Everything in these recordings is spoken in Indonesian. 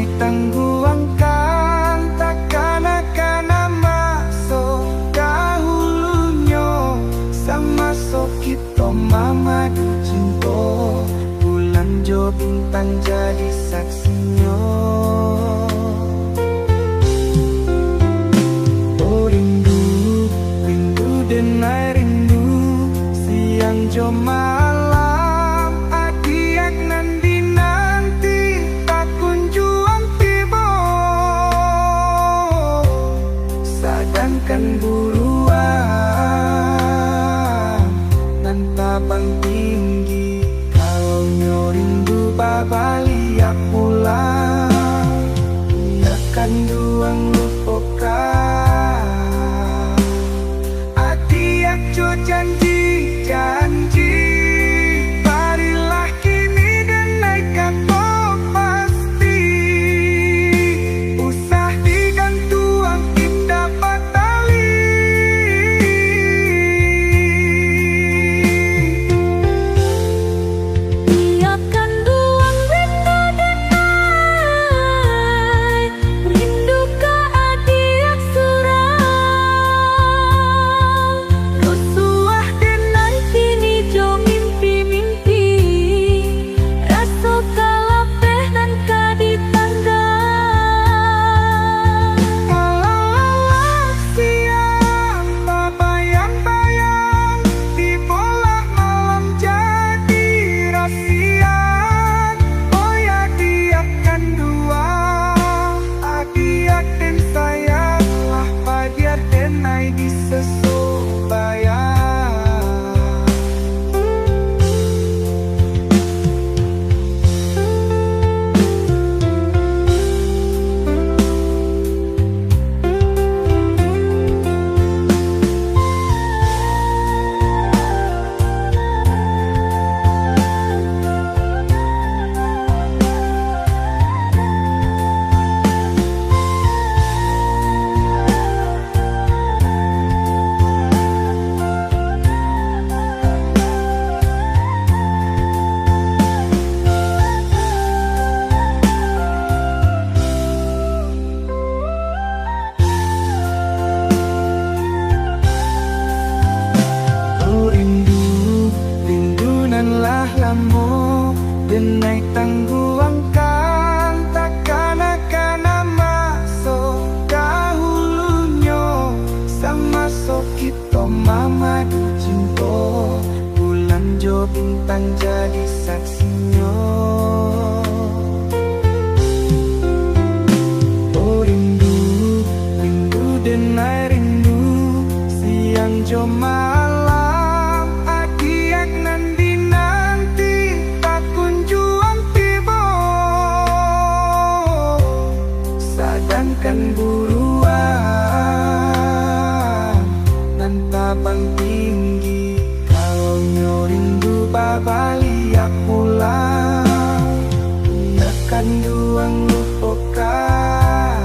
denai tangguangkan takkan akan masuk dahulunyo sama so kita mamadu cinta bulan jo bintang jadi saksinya. Oh rindu, rindu denai rindu siang jo malam adiak nanti nanti tak kunjung tiba sadangkan buruan nan tabang tinggi kalau nyo rindu babaliak pulang ia kan duang lupakan adiak jo janji janji barilah kini dan naikkan pasti usah digantuang kita batali Iapkan duang rindu denai rindu ka adiak surau Rusuah denai kini jo mimpi-mimpi rasa kalapeh nan kaditangga malam siang bayang-bayang di bola malam jadi rasian oh ya diakan dua adiak dan sayanglah padiar denai di sesubayang. Oh rindu, rindu nan lah lamo denai tangguangkan takkan akan masuk dahulunyo sama so kita mamadu cinta bulan jo bintang jadi saksinya. Oh rindu, rindu denai rindu siang jo malam adiak nanti nanti tak kunjung tiba sadangkan buruan nan tabang tinggi kalau nyo rindu babaliak pulang ia kan duang lupakan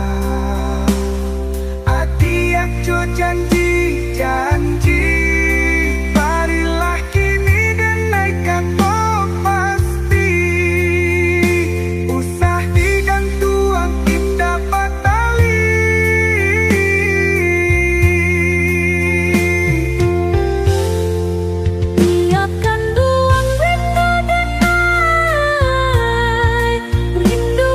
adiak jo janji janji barilah kini dan naikkan pasti usah digantuang kita batali Iapkan duang rindu denai rindu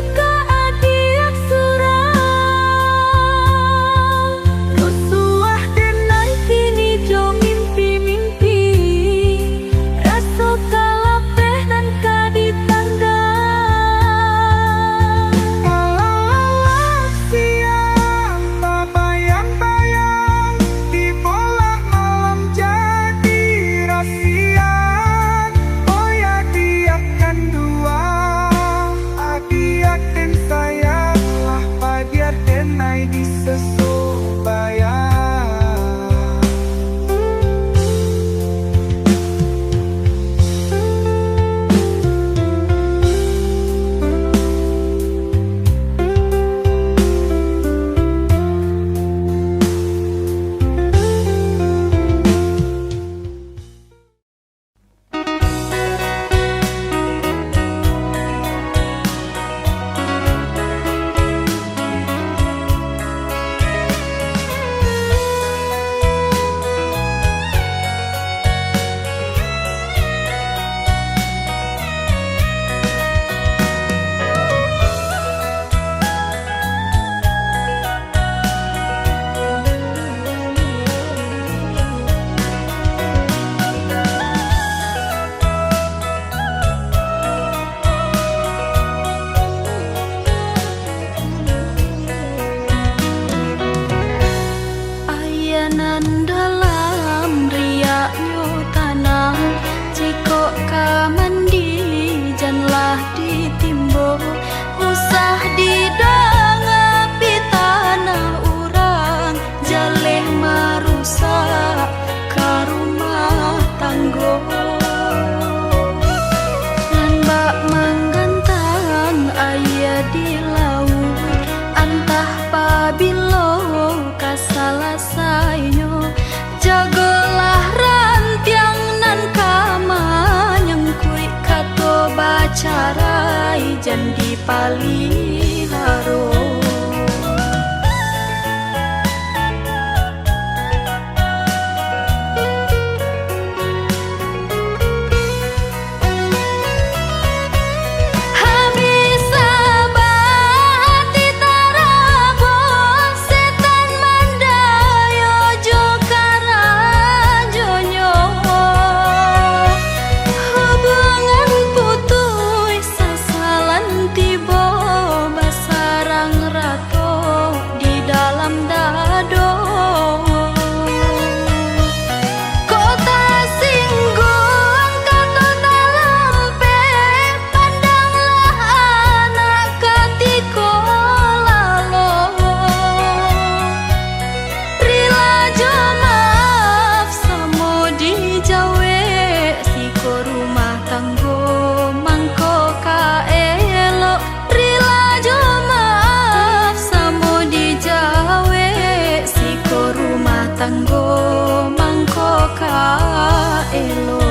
elo.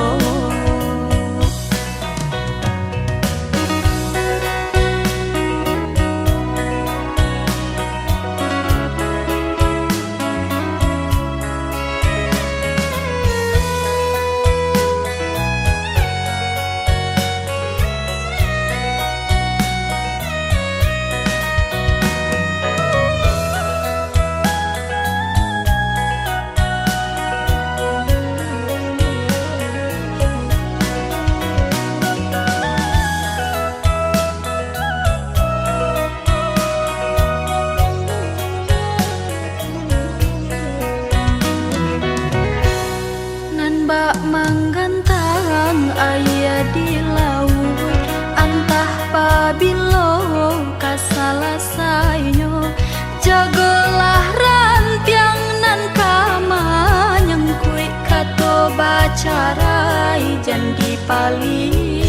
Bak manggantang ayah di laut, antah pabilo kasalah sayo, jagalah rantiang nan kamanyang kui kato bacarai jandi paliharo.